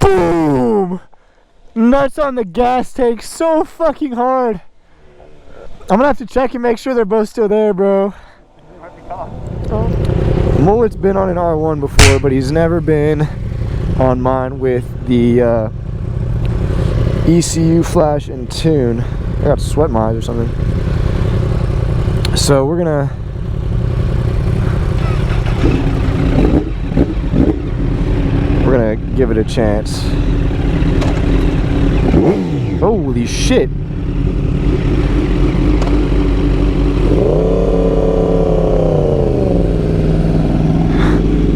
Boom! Nuts on the gas tank so fucking hard. I'm gonna have to check and make sure they're both still there, bro. Mullet's been on an R1 before, but he's never been on mine with the ECU flash and tune. I got sweat my eyes or something. So we're gonna give it a chance. Holy shit.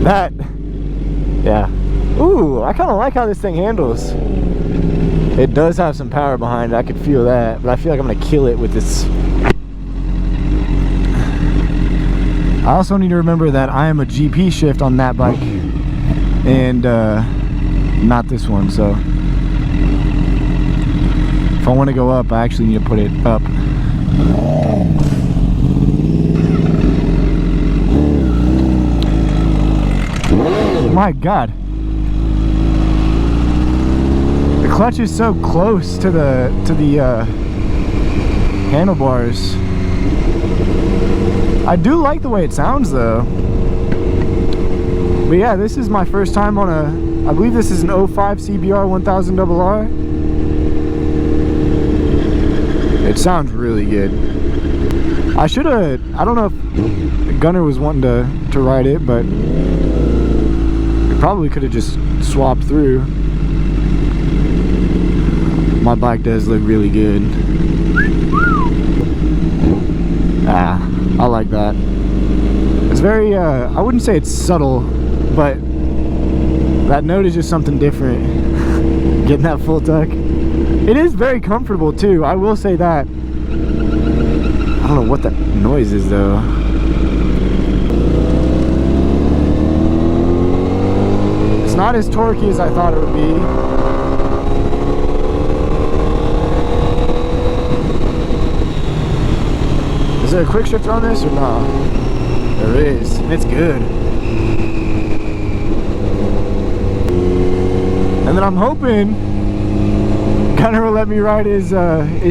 That, yeah. Ooh, I kind of like how this thing handles. It does have some power behind it, I could feel that, but I feel like I'm gonna kill it with this. I also need to remember that I am a GP shift on that bike and not this one, so if I want to go up, I actually need to put it up. My God, the clutch is so close to the handlebars. I do like the way it sounds though. But yeah, this is my first time on a, I believe this is an 05 CBR1000RR. It sounds really good. I should have, I don't know if Gunner was wanting to ride it, but probably could have just swapped through. My bike does look really good. I like that. It's very I wouldn't say it's subtle, but that note is just something different. Getting that full tuck. It is very comfortable too, I will say that. I don't know what that noise is though. It's not as torquey as I thought it would be. Is there a quick shifter on this or not? There is, and it's good. And then I'm hoping Gunner will let me ride his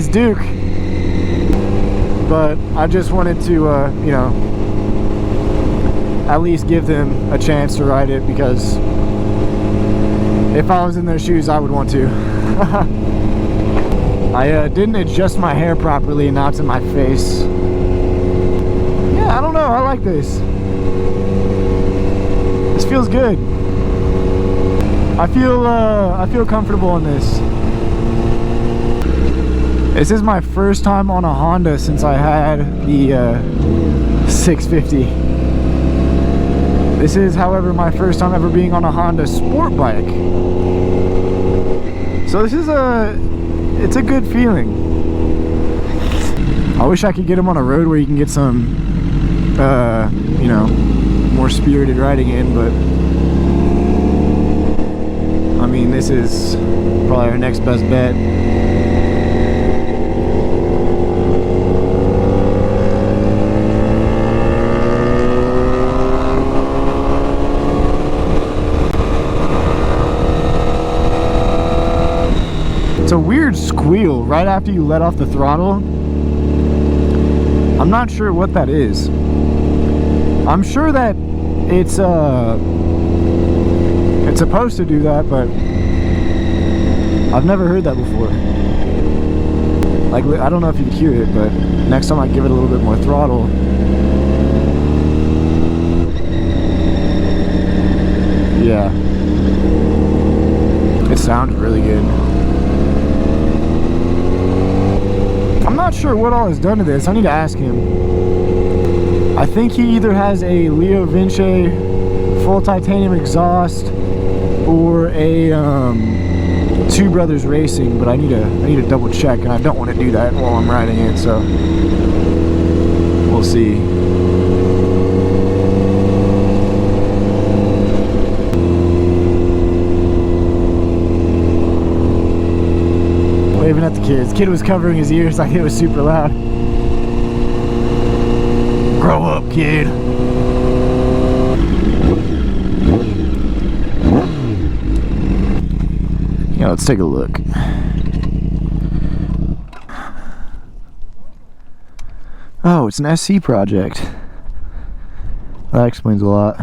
Duke. But I just wanted to, you know, at least give them a chance to ride it, because if I was in their shoes, I would want to. I didn't adjust my hair properly, and now it's in my face. Yeah, I don't know. I like this. This feels good. I feel comfortable in this. This is my first time on a Honda since I had the 650. This is, however, my first time ever being on a Honda sport bike. So this is it's a good feeling. I wish I could get them on a road where you can get some, you know, more spirited riding in, but I mean, this is probably our next best bet. It's a weird squeal right after you let off the throttle. I'm not sure what that is. I'm sure that it's supposed to do that, but I've never heard that before. Like, I don't know if you can hear it, but next time I give it a little bit more throttle. Yeah. It sounds really good. I'm not sure what all is done to this. I need to ask him. I think he either has a Leo Vinci full titanium exhaust or a Two Brothers Racing, but I need to double check, and I don't want to do that while I'm riding it, so we'll see. Waving at the kids. Kid was covering his ears like it was super loud. Grow up, kid. Let's take a look. Oh, it's an SC project. That explains a lot.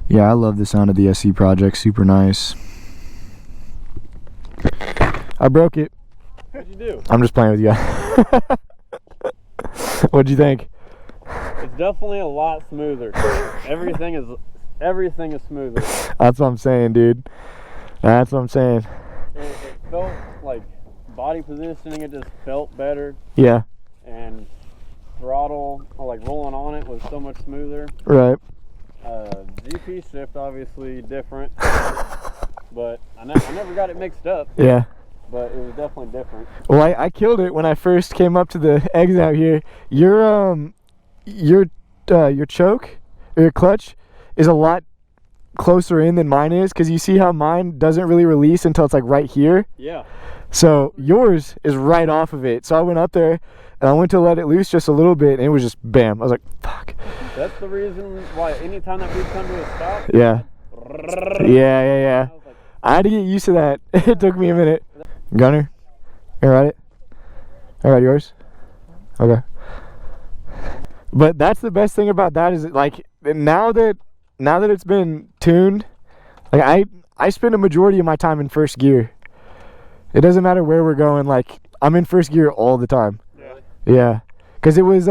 Yeah, I love the sound of the SC project. Super nice. I broke it. What'd you do? I'm just playing with you. What'd you think? It's definitely a lot smoother. Everything is smoother. That's what I'm saying, dude. That's what I'm saying. It felt like body positioning, it just felt better. Yeah. And throttle, like rolling on it, was so much smoother. Right. GP shift, obviously different. But I never got it mixed up. Yeah. But it was definitely different. Well, I killed it when I first came up to the exit out here. Your choke or your clutch is a lot closer in than mine is, because you see how mine doesn't really release until it's like right here. Yeah. So yours is right off of it. So I went up there and I went to let it loose just a little bit, and it was just bam. I was like, fuck. That's the reason why anytime that we come to a stop. Yeah. Yeah. I had to get used to that. It took me a minute. Gunner, you ride it? I ride yours? Okay. But that's the best thing about that, is like now that it's been tuned, like I spend a majority of my time in first gear. It doesn't matter where we're going, like I'm in first gear all the time. Really? Yeah. Cause it was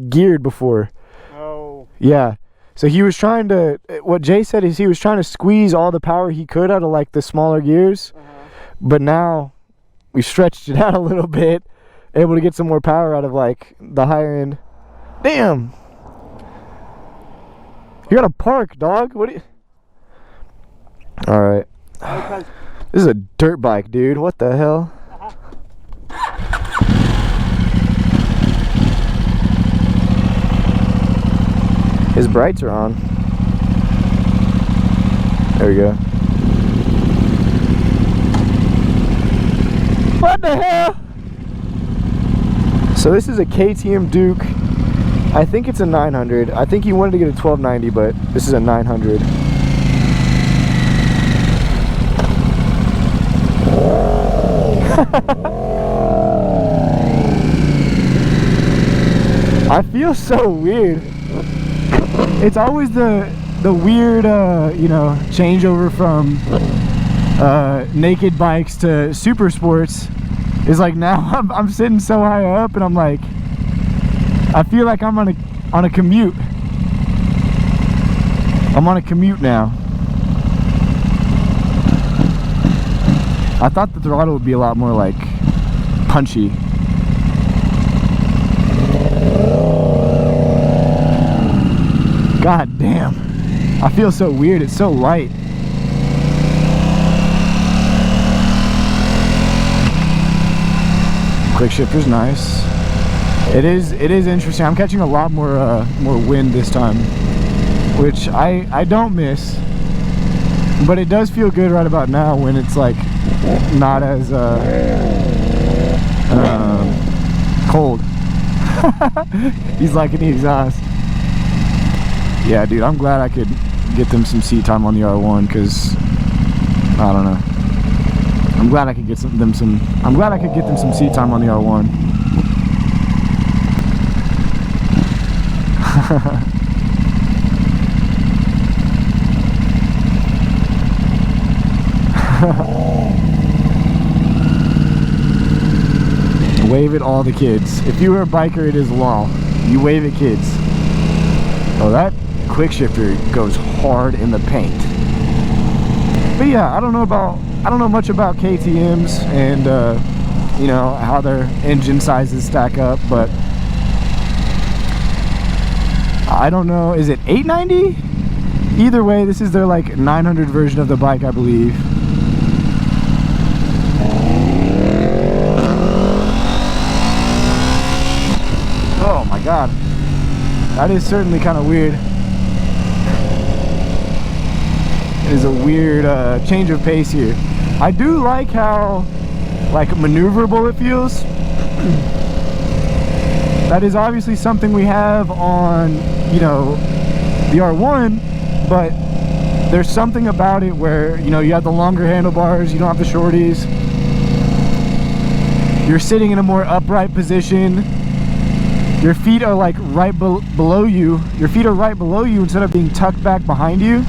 geared before. Oh. Yeah. So he was trying to, what Jay said is he was trying to squeeze all the power he could out of like the smaller gears. But now we stretched it out a little bit, able to get some more power out of like the higher end. Damn. You gotta park, dog. What do you? All right. Okay. This is a dirt bike, dude. What the hell? His brights are on. There we go. What the hell? So this is a KTM Duke. I think it's a 900. I think he wanted to get a 1290, but this is a 900. I feel so weird. It's always the weird, you know, changeover from naked bikes to super sports. Is like now I'm sitting so high up, and I'm like, I feel like I'm on a commute. I'm on a commute now. I thought the throttle would be a lot more like punchy. God damn. I feel so weird. It's so light. Quick shifter's nice. It is interesting. I'm catching a lot more wind this time, which I don't miss. But it does feel good right about now when it's like not as cold. He's liking the exhaust. Yeah, dude, I'm glad I could get them some seat time on the R1, because I don't know. I'm glad I could get them some seat time on the R1. Wave at all the kids. If you were a biker, it is law. You wave at kids. Oh, that quick shifter goes hard in the paint. But yeah, I don't know much about KTM's and you know, how their engine sizes stack up, but I don't know, is it 890? Either way, this is their like 900 version of the bike, I believe. Oh my god, that is certainly kind of weird. It is a weird change of pace here. I do like how like maneuverable it feels. That is obviously something we have on, you know, the R1, but there's something about it where, you know, you have the longer handlebars, you don't have the shorties. You're sitting in a more upright position. Your feet are like right below you. Your feet are right below you instead of being tucked back behind you.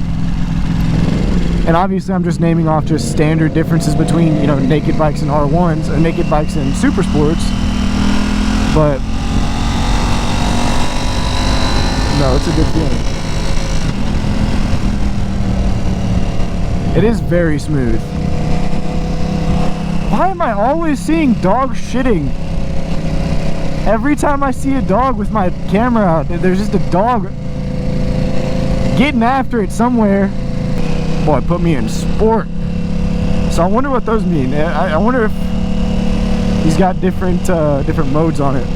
And obviously I'm just naming off just standard differences between, you know, naked bikes and R1s, or naked bikes and super sports. But no, it's a good feeling. It is very smooth. Why am I always seeing dogs shitting? Every time I see a dog with my camera out, there's just a dog getting after it somewhere. Boy, put me in sport. So I wonder what those mean. I wonder if he's got different modes on it.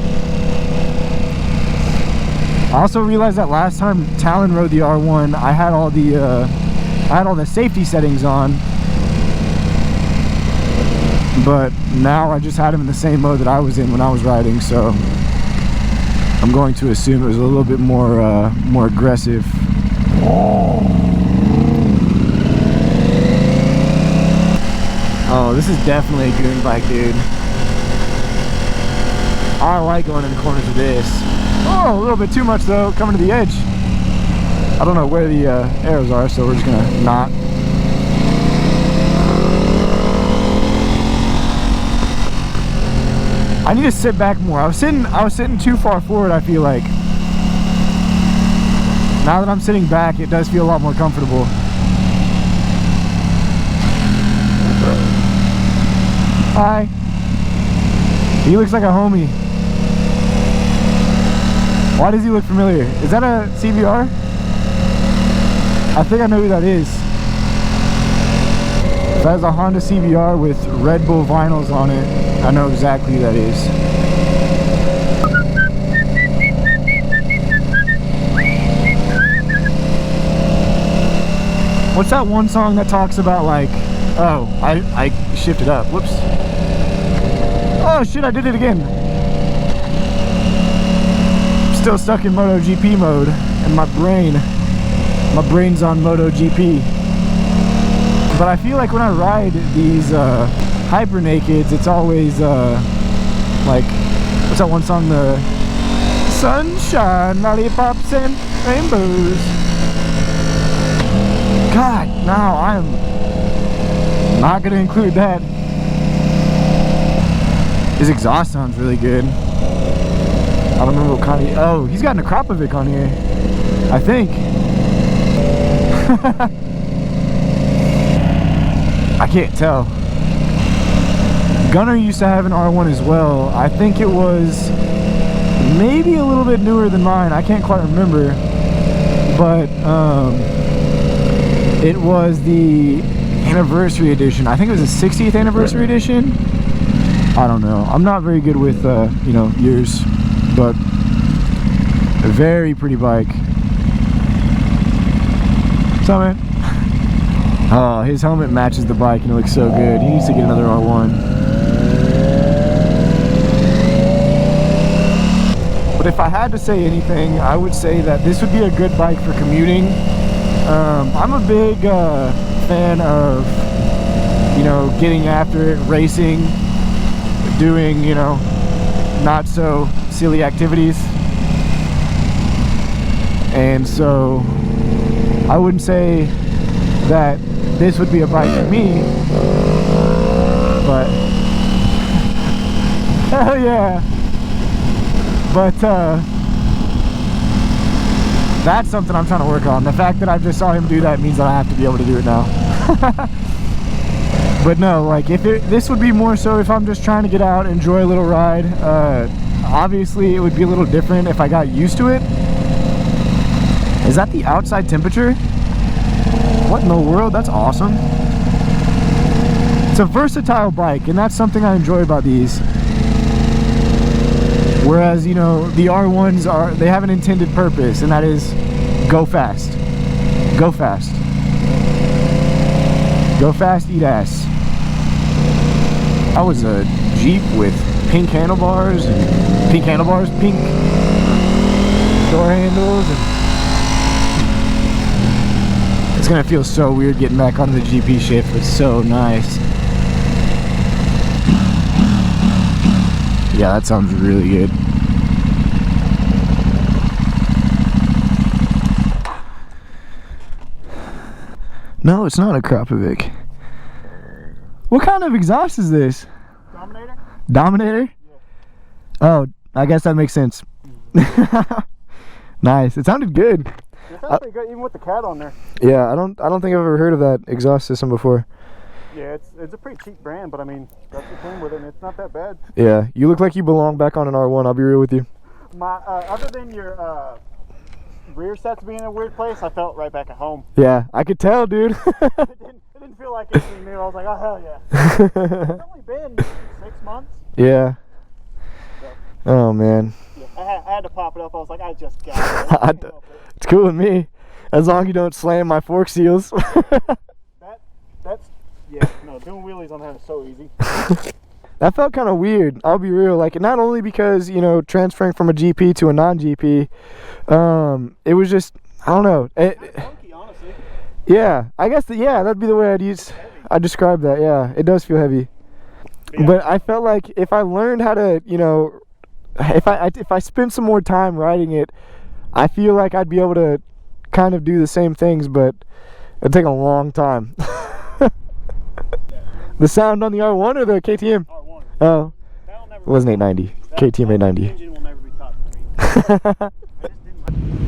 I also realized that last time Talon rode the R1, I had all the safety settings on, but now I just had him in the same mode that I was in when I was riding, so I'm going to assume it was a little bit more aggressive. Oh, this is definitely a goon bike, dude. I like going in the corners with this. Oh, a little bit too much though, coming to the edge. I don't know where the arrows are, so we're just gonna not. I need to sit back more. I was sitting too far forward, I feel like. Now that I'm sitting back, it does feel a lot more comfortable. Hi. He looks like a homie. Why does he look familiar? Is that a CBR? I think I know who that is. That is a Honda CBR with Red Bull vinyls on it. I know exactly who that is. What's that one song that talks about like, oh, I shifted up, whoops. Oh shit, I did it again. I'm still stuck in MotoGP mode, and my brain's on MotoGP. But I feel like when I ride these hyper nakeds, it's always like, what's that one song, the sunshine, lollipops and rainbows. God, no, I'm not gonna include that. His exhaust sounds really good. I don't remember what kind of, oh, he's got an Akrapovic on here, I think. I can't tell. Gunner used to have an R1 as well. I think it was maybe a little bit newer than mine. I can't quite remember. But it was the anniversary edition. I think it was the 60th anniversary edition. I don't know. I'm not very good with, you know, years. But a very pretty bike. What's up, man? Oh, his helmet matches the bike and it looks so good. He needs to get another R1. But if I had to say anything, I would say that this would be a good bike for commuting. I'm a big fan of, you know, getting after it, racing, doing, you know, not so silly activities. And so I wouldn't say that this would be a bike for me, but hell yeah. But that's something I'm trying to work on. The fact that I just saw him do that means that I have to be able to do it now. But no, like if this would be more so if I'm just trying to get out, enjoy a little ride. Obviously it would be a little different if I got used to it. Is that the outside temperature? What in the world? That's awesome. It's a versatile bike, and that's something I enjoy about these. Whereas, you know, the R1s they have an intended purpose, and that is go fast. Go fast. Go fast, eat ass. I was a Jeep with pink handlebars, pink door handles, and It's gonna feel so weird getting back onto the GP shift. It's so nice. Yeah, that sounds really good. No, it's not a Krapovic. What kind of exhaust is this? Dominator? Dominator? Yeah. Oh, I guess that makes sense. Nice. It sounded good. It sounds pretty good, even with the cat on there. Yeah, I don't think I've ever heard of that exhaust system before. Yeah, it's a pretty cheap brand, but I mean, that's what came with it, and it's not that bad. Yeah, you look like you belong back on an R1, I'll be real with you. My other than your rear sets being in a weird place, I felt right back at home. Yeah, I could tell, dude. It didn't feel like anything new. I was like, oh hell yeah. It's only been 6 months. Yeah. So, Oh, man. yeah, I had to pop it up. I was like, I just got it. It's cool with me. As long as you don't slam my fork seals. That's yeah, no, doing wheelies on that is so easy. That felt kind of weird, I'll be real. Like, not only because, you know, transferring from a GP to a non-GP, it was just, I don't know. Funky, honestly. Yeah, I guess, yeah, that'd be the way I'd describe that, yeah. It does feel heavy. Yeah. But I felt like if I learned how to, you know, if I spent some more time riding it, I feel like I'd be able to kind of do the same things, but it'd take a long time. The sound on the R1 or the KTM? R1. Oh, That'll never it wasn't 890. KTM 890. engine will never be topped for me. I just didn't like it.